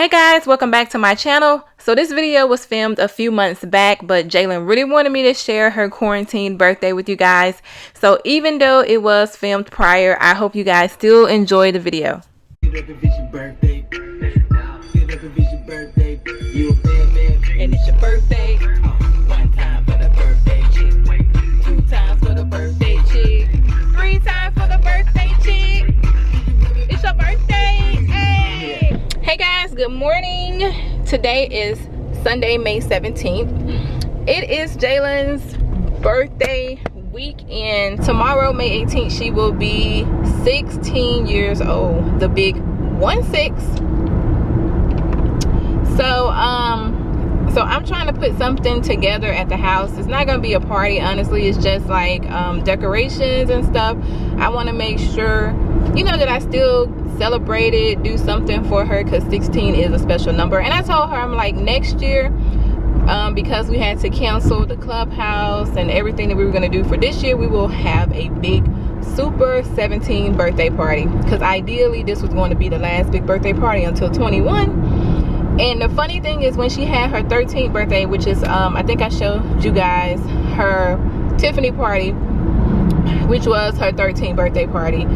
Hey guys, welcome back to my channel. So this video was filmed a few months back, but Jailyn really wanted me to share her quarantine birthday with you guys. So even though it was filmed prior, I hope you guys still enjoy the video. And it's your birthday. One time for the birthday chick. 2 times for the birthday chick. 3 times for the birthday chick. It's your birthday. Hey. Hey guys, good morning. Today is Sunday, May 17th. It is Jailyn's birthday weekend. Tomorrow, May 18th, she will be 16 years old. The big 1-6. So I'm trying to put something together at the house. It's not gonna be a party, honestly. It's just like decorations and stuff. I want to make sure, you know, that I still celebrate it, do something for her, because 16 is a special number. And I told her, I'm like, next year, because we had to cancel the clubhouse and everything that we were going to do for this year, we will have a big super 17 birthday party, because ideally this was going to be the last big birthday party until 21. And the funny thing is, when she had her 13th birthday, which is I think I showed you guys her Tiffany party, which was her 13th birthday party,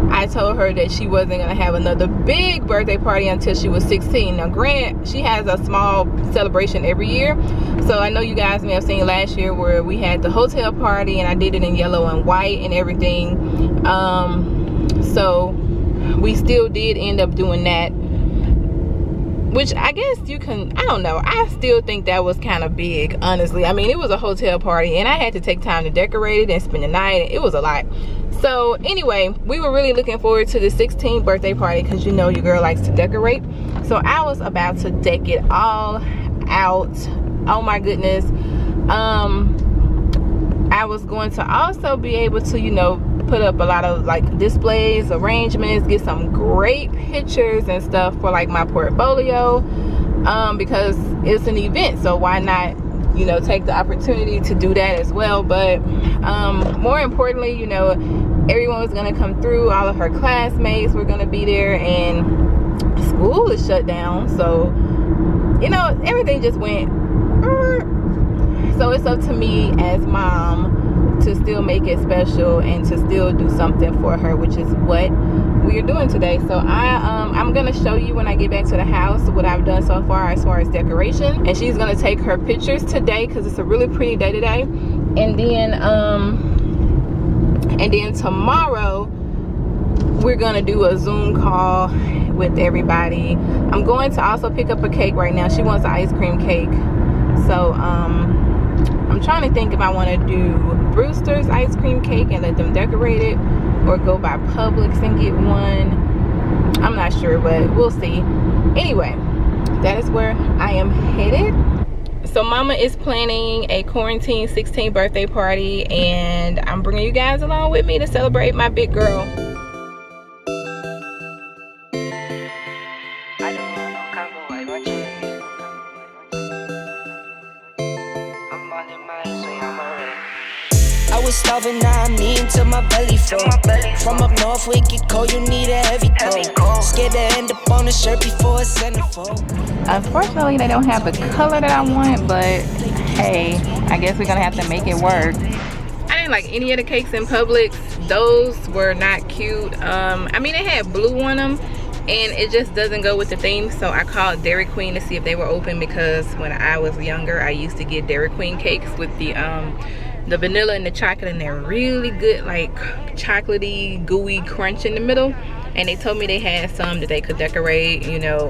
I told her that she wasn't going to have another big birthday party until she was 16. Now granted, she has a small celebration every year, so I know you guys may have seen last year where we had the hotel party and I did it in yellow and white and everything. So we still did end up doing that, which I guess you can, I don't know, I still think that was kind of big, honestly. I mean, it was a hotel party and I had to take time to decorate it and spend the night. It was a lot. So anyway, we were really looking forward to the 16th birthday party, because you know your girl likes to decorate. So I was about to deck it all out. Oh my goodness. I was going to also be able to, you know, put up a lot of like displays, arrangements, get some great pictures and stuff for like my portfolio, because it's an event, so why not, you know, take the opportunity to do that as well. But more importantly, you know, everyone was going to come through. All of her classmates were going to be there, and school is shut down, so you know, everything just went so it's up to me as mom to still make it special and to still do something for her, which is what we are doing today. So I'm gonna show you when I get back to the house what I've done so far as decoration, and she's gonna take her pictures today because it's a really pretty day today. And then tomorrow we're gonna do a Zoom call with everybody. I'm going to also pick up a cake right now. She wants an ice cream cake, so I'm trying to think if I want to do Brewster's ice cream cake and let them decorate it, or go by Publix and get one. I'm not sure, but we'll see. Anyway, that is where I am headed. So mama is planning a quarantine 16th birthday party, and I'm bringing you guys along with me to celebrate my big girl. I was starving, now I'm eating till my belly full. From up north, we get cold, you need a heavy coat. Scared to end up on a shirt before it's centerfold. Unfortunately, they don't have the color that I want, but hey, I guess we're gonna have to make it work. I didn't like any of the cakes in Publix. Those were not cute. I mean, they had blue on them, and it just doesn't go with the theme. So I called Dairy Queen to see if they were open, because when I was younger, I used to get Dairy Queen cakes with the vanilla and the chocolate, and they're really good, like chocolatey, gooey crunch in the middle. And they told me they had some that they could decorate, you know,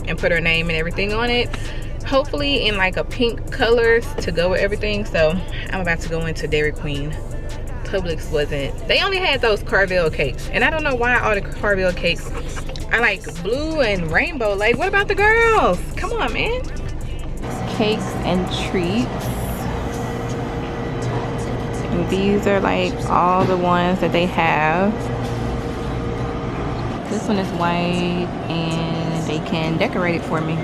and put her name and everything on it, hopefully in like a pink colors to go with everything. So I'm about to go into Dairy Queen. Publix wasn't, they only had those Carvel cakes, and I don't know why all the Carvel cakes are like blue and rainbow. Like, what about the girls? Come on, man. Cakes and treats. And these are like all the ones that they have. This one is white, and they can decorate it for me.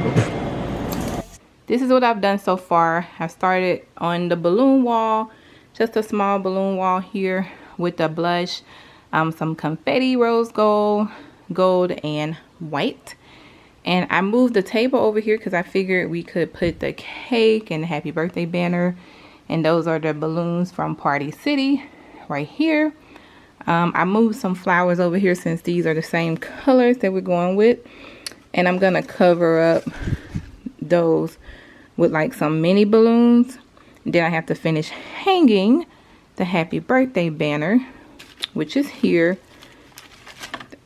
This is what I've done so far. I've started on the balloon wall, just a small balloon wall here with the blush, some confetti, rose gold, and white. And I moved the table over here because I figured we could put the cake and the happy birthday banner. And those are the balloons from Party City right here. I moved some flowers over here since these are the same colors that we're going with. And I'm going to cover up those with like some mini balloons. Then I have to finish hanging the happy birthday banner, which is here.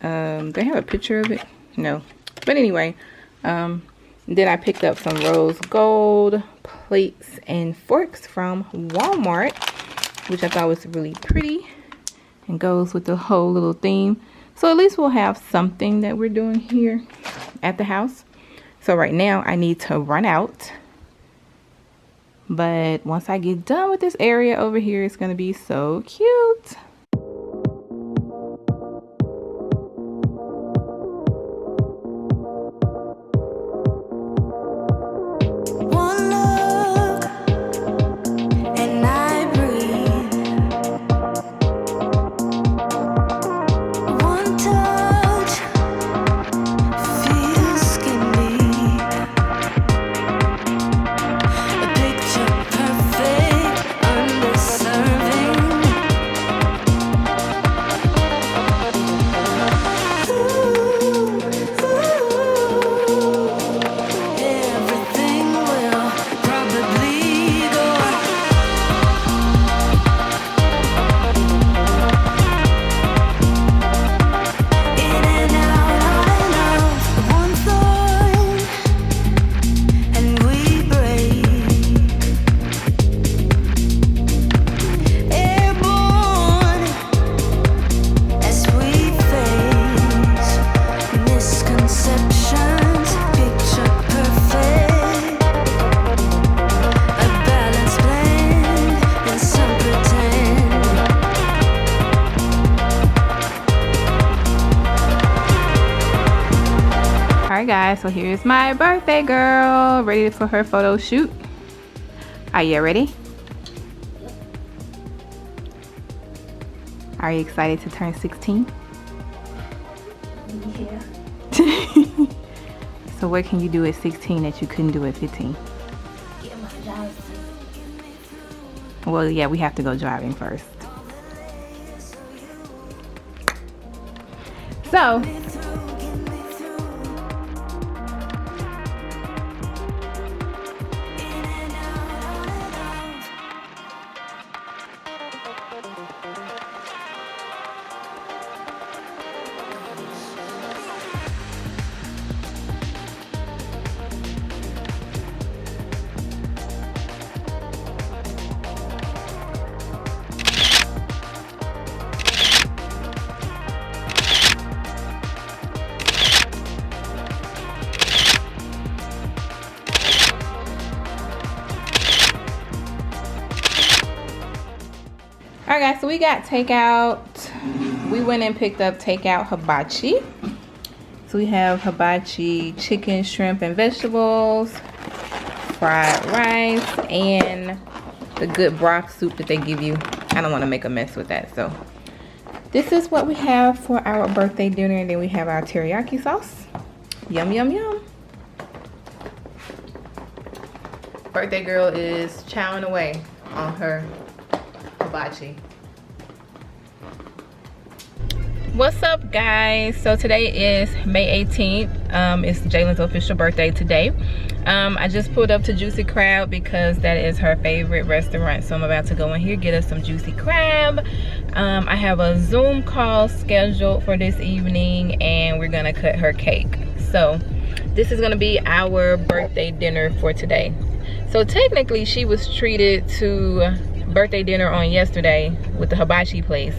They have a picture of it? No. But anyway, then I picked up some rose gold plates and forks from Walmart, which I thought was really pretty and goes with the whole little theme. So at least we'll have something that we're doing here at the house. So right now I need to run out. But once I get done with this area over here, it's going to be so cute. Alright guys, so here's my birthday girl, ready for her photo shoot. Are you ready? Are you excited to turn 16? Yeah. So what can you do at 16 that you couldn't do at 15? Get my license. Well, yeah, we have to go driving first. So alright guys, so we got takeout. We went and picked up takeout hibachi. So we have hibachi chicken, shrimp, and vegetables, fried rice, and the good broth soup that they give you. I don't want to make a mess with that. So this is what we have for our birthday dinner. And then we have our teriyaki sauce. Yum, yum, yum. Birthday girl is chowing away on her hibachi. What's up guys? So today is May 18th. It's Jailyn's official birthday today. I just pulled up to Juicy Crab because that is her favorite restaurant. So I'm about to go in here, get us some juicy crab. I have a Zoom call scheduled for this evening and we're gonna cut her cake. So this is gonna be our birthday dinner for today. So technically she was treated to birthday dinner on yesterday with the hibachi place.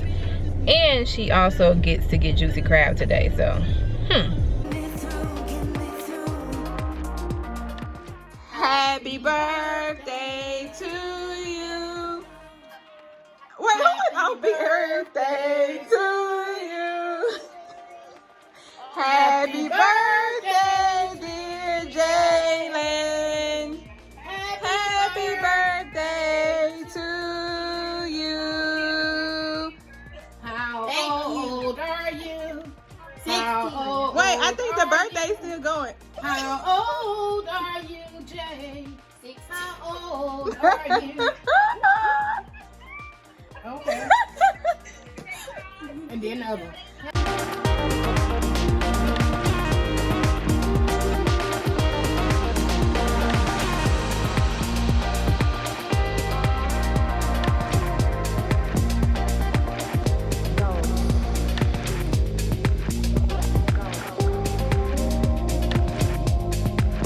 And she also gets to get juicy crab today, so Happy birthday to you. Wait, happy birthday to you. Happy birthday, dear Jailyn. Happy birthday to you. How old are you? 16. Wait, I think the birthday's still going. How old are you, Jay? 6. How old are you? Okay. And then the other one.